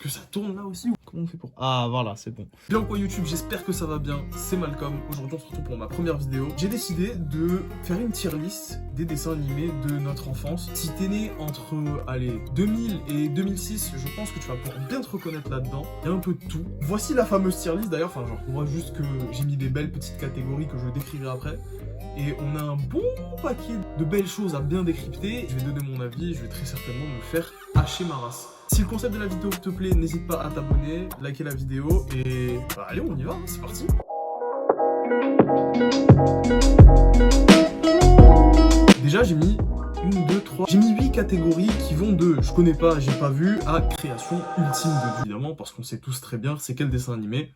que ça tourne là aussi? Comment on fait pour... Ah voilà, c'est bon. Bien quoi YouTube, j'espère que ça va bien. C'est Malcolm. Aujourd'hui on se retrouve pour ma première vidéo. J'ai décidé de faire une tier list des dessins animés de notre enfance. Si t'es né entre, allez, 2000 et 2006, je pense que tu vas pouvoir bien te reconnaître là-dedans. Il y a un peu de tout. Voici la fameuse tier list d'ailleurs, enfin genre, on voit juste que j'ai mis des belles petites catégories que je décrirai après. Et on a un bon paquet de belles choses à bien décrypter. Je vais donner mon avis, je vais très certainement me faire hacher ma race. Si le concept de la vidéo te plaît, n'hésite pas à t'abonner, liker la vidéo et bah allez, on y va, c'est parti. Déjà j'ai mis 1, 2, 3, j'ai mis 8 catégories qui vont de je connais pas, j'ai pas vu à création ultime de vie. Évidemment parce qu'on sait tous très bien c'est quel dessin animé.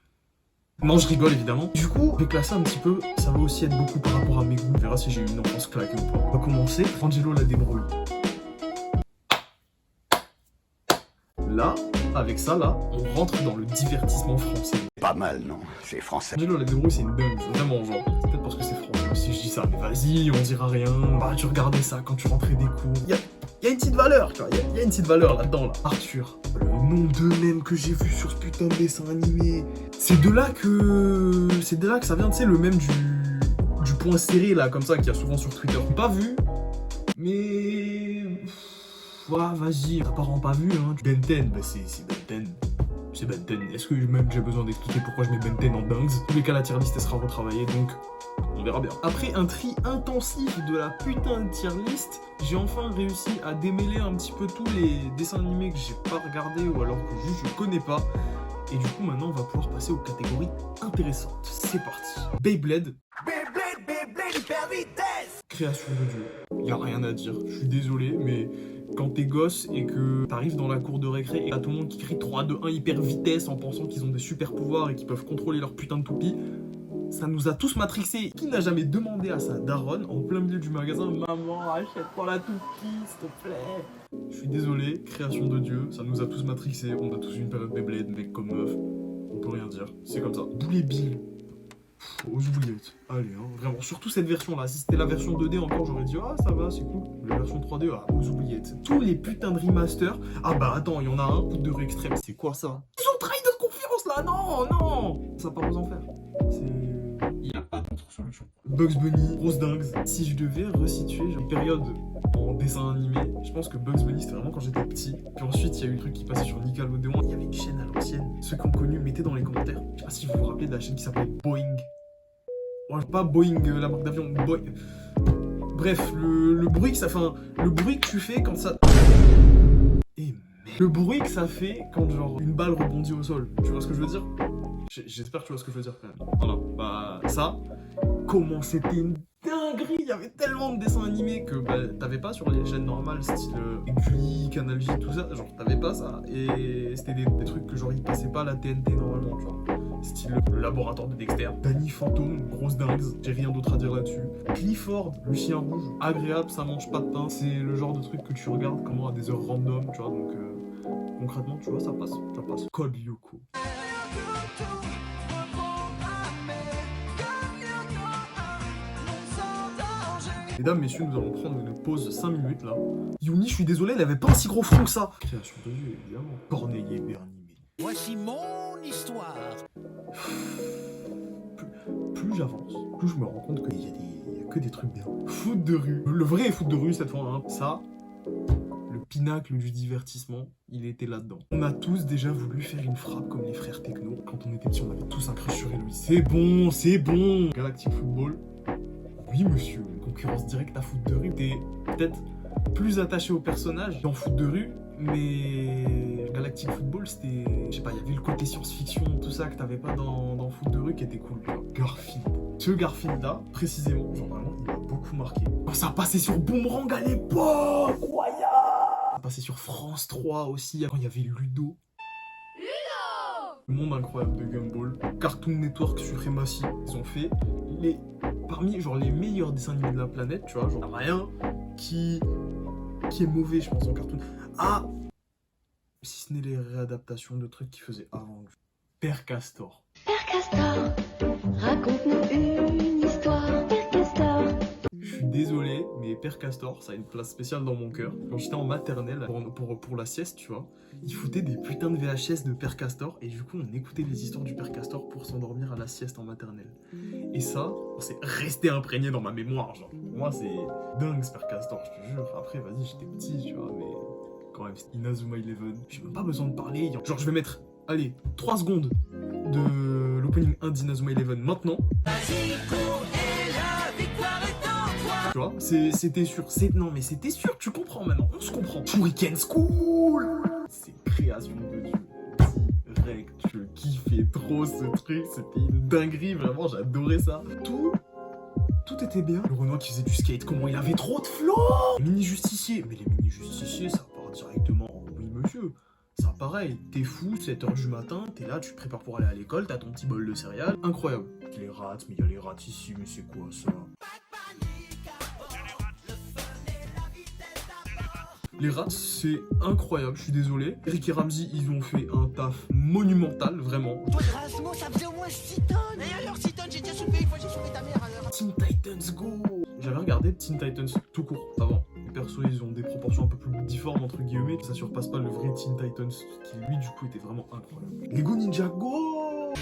Non, je rigole évidemment. Du coup, je vais classer un petit peu, ça va aussi être beaucoup par rapport à mes goûts. On verra si j'ai eu une enfance claquée ou pas. On va commencer. Angelo la débrouille. Là, avec ça là, on rentre dans le divertissement français. Pas mal, non? C'est français. Angelo la débrouille, c'est une dingue, vraiment genre. C'est peut-être parce que c'est français aussi, je dis ça, mais vas-y, on dira rien. Bah, tu regardais ça quand tu rentrais des cours. Il y a une petite valeur, tu vois, il y a une petite valeur là-dedans là. Arthur, le nombre de mèmes que j'ai vu sur ce putain de dessin animé. C'est de là que ça vient, tu sais, le mème du point serré là, comme ça, qu'il y a souvent sur Twitter. Pas vu, mais... Ouais, vas-y, apparemment pas vu, hein. Ben 10, bah c'est Ben 10. C'est Ben 10. Est-ce que même j'ai besoin d'expliquer pourquoi je mets Ben 10 en dingues? En tous les cas, la tier list, elle sera retravaillée, donc on verra bien. Après un tri intensif de la putain de tier list, j'ai enfin réussi à démêler un petit peu tous les dessins animés que j'ai pas regardés ou alors que juste je connais pas. Et du coup, maintenant, on va pouvoir passer aux catégories intéressantes. C'est parti. Beyblade. Hyper vitesse. Création de Dieu. Y a rien à dire. Je suis désolé, mais quand t'es gosse et que t'arrives dans la cour de récré et t'as tout le monde qui crie 3, 2, 1 hyper vitesse en pensant qu'ils ont des super pouvoirs et qu'ils peuvent contrôler leur putain de toupie, ça nous a tous matrixés. Qui n'a jamais demandé à sa daronne en plein milieu du magasin, maman, achète-moi la toupie, s'il te plaît? Je suis désolé, création de Dieu, ça nous a tous matrixés. On a tous une période Beyblade, mec comme meuf. On peut rien dire, c'est comme ça. Boulet Bill. Aux oubliettes. Allez, hein, vraiment. Surtout cette version-là. Si c'était la version 2D encore, j'aurais dit ah ça va, c'est cool. La version 3D, ah, aux oubliettes. Tous les putains de remasters. Ah bah attends, il y en a un, coup de rue extrême. C'est quoi ça? Ils ont trahi notre confiance là. Non, non. Ça part aux enfers. C'est... Il n'y a pas d'autre solution. Bugs Bunny, grosse dingue. Si je devais resituer genre, une période en dessin animé, je pense que Bugs Bunny c'était vraiment quand j'étais petit. Puis ensuite, il y a eu le truc qui passait sur Nickelodeon. Il y avait une chaîne à l'ancienne. Ceux qui ont connu, mettez dans les commentaires. Je sais pas si vous vous rappelez de la chaîne qui s'appelait Boing. Ouais, pas Boeing, la marque d'avion, Boeing. Bref, le bruit que ça fait, le bruit que tu fais quand ça... Et merde. Le bruit que ça fait quand genre une balle rebondit au sol. Tu vois ce que je veux dire? J'espère que tu vois ce que je veux dire quand même. Voilà, bah ça, comment c'était une dinguerie. Il y avait tellement de dessins animés que bah, t'avais pas sur les chaînes normales, style Gulli, Canal J, tout ça. Genre t'avais pas ça. Et c'était des trucs que genre ils passaient pas à la TNT normalement, tu vois. Style le laboratoire de Dexter. Danny Phantom, grosse dingue, j'ai rien d'autre à dire là-dessus. Clifford, le chien rouge, agréable, ça mange pas de pain. C'est le genre de truc que tu regardes comment à des heures random, tu vois, donc concrètement, tu vois, ça passe. Code Lyoko. Mesdames, messieurs, nous allons prendre une pause 5 minutes là. Yumi, je suis désolé, elle avait pas un si gros front que ça. Création de Dieu, évidemment. Corneille et Bernie. Voici mon histoire. Plus j'avance, plus je me rends compte qu'il y a que des trucs bien. Foot de rue. Le vrai foot de rue cette fois, hein. Ça, le pinacle du divertissement, il était là-dedans. On a tous déjà voulu faire une frappe comme les frères Techno. Quand on était petits, on avait tous un crush sur Héloïse. C'est bon, c'est bon. Galactic Football. Oui, monsieur. Concurrence directe à foot de rue. T'es peut-être plus attaché au personnage dans foot de rue, mais Galactic Football, c'était... Je sais pas, il y avait le côté science-fiction, tout ça que t'avais pas dans foot de rue qui était cool. Genre Garfield. Ce Garfield-là, précisément, genre vraiment, il m'a beaucoup marqué. Quand ça passait sur Boomerang à l'époque, incroyable. Ça passait sur France 3 aussi, quand il y avait Ludo. Le monde incroyable de Gumball. Cartoon Network, Supremacy, ils ont fait parmi genre les meilleurs dessins animés de la planète, tu vois, genre rien qui est mauvais, je pense, en cartoon. Ah, si ce n'est les réadaptations de trucs qu'ils faisaient avant. Père Castor. Père Castor, raconte-nous une histoire, Père Castor. Je suis suis désolé, mais Père Castor, ça a une place spéciale dans mon cœur. Quand j'étais en maternelle, pour la sieste, tu vois, ils foutaient des putains de VHS de Père Castor, et du coup, on écoutait les histoires du Père Castor pour s'endormir à la sieste en maternelle. Et ça, c'est resté imprégné dans ma mémoire, genre. Pour moi, c'est dingue, ce Père Castor, je te jure. Après, vas-y, j'étais petit, tu vois, mais quand même, Inazuma Eleven, j'ai même pas besoin de parler. Genre, je vais mettre, allez, 3 secondes de l'opening 1 d'Inazuma Eleven maintenant. Tu vois, c'était sûr. Non, mais c'était sûr, tu comprends maintenant. On se comprend. Shuriken School, c'est création de Dieu. Rec, je kiffais trop ce truc. C'était une dinguerie, vraiment, j'adorais ça. Tout était bien. Le Renoir qui faisait du skate, comment il avait trop de flow. Les mini-justiciers. Mais les mini-justiciers, ça part directement. Oui, monsieur. Ça pareil, t'es fou, 7h du matin, t'es là, tu te prépares pour aller à l'école, t'as ton petit bol de céréales. Incroyable. Les rats, mais il y a les rats ici, mais c'est quoi ça? Les rats, c'est incroyable, je suis désolé. Rick et Ramsey, ils ont fait un taf monumental, vraiment. Toi, Rasmo, ça faisait au moins 6 tonnes. Et alors, 6 tonnes, j'ai déjà soulevé une fois, j'ai sauvé ta mère alors. Teen Titans Go! J'avais regardé Teen Titans tout court avant. Les persos, ils ont des proportions un peu plus difformes, entre guillemets. Ça surpasse pas le vrai Teen Titans, qui lui, du coup, était vraiment incroyable. Lego Ninja Go!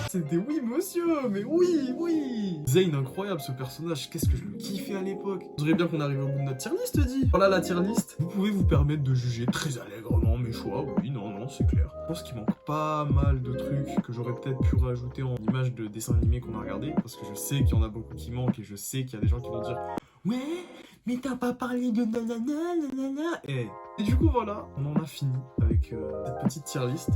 C'était oui monsieur, mais oui. Zane, incroyable ce personnage, qu'est-ce que je le kiffais à l'époque. Je dirais bien qu'on arrive au bout de notre tier list, dit. Voilà la tier list. Vous pouvez vous permettre de juger très allègrement mes choix, oui, non, c'est clair. Je pense qu'il manque pas mal de trucs que j'aurais peut-être pu rajouter en images de dessins animés qu'on a regardé, parce que je sais qu'il y en a beaucoup qui manquent et je sais qu'il y a des gens qui vont dire ouais, mais t'as pas parlé de nanana. Et du coup voilà, on en a fini avec cette petite tier list.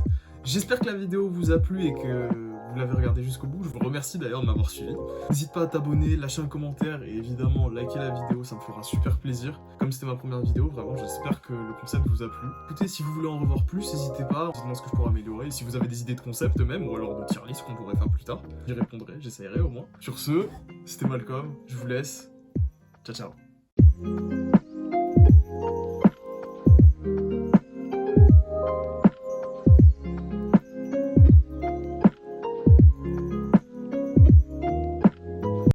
J'espère que la vidéo vous a plu et que vous l'avez regardé jusqu'au bout. Je vous remercie d'ailleurs de m'avoir suivi. N'hésite pas à t'abonner, lâcher un commentaire et évidemment liker la vidéo, ça me fera super plaisir. Comme c'était ma première vidéo, vraiment j'espère que le concept vous a plu. Écoutez, si vous voulez en revoir plus, n'hésitez pas, dites-moi ce que je pourrais améliorer. Et si vous avez des idées de concept même, ou alors de tier list qu'on pourrait faire plus tard, j'y répondrai, j'essayerai au moins. Sur ce, c'était Malcolm, je vous laisse. Ciao ciao.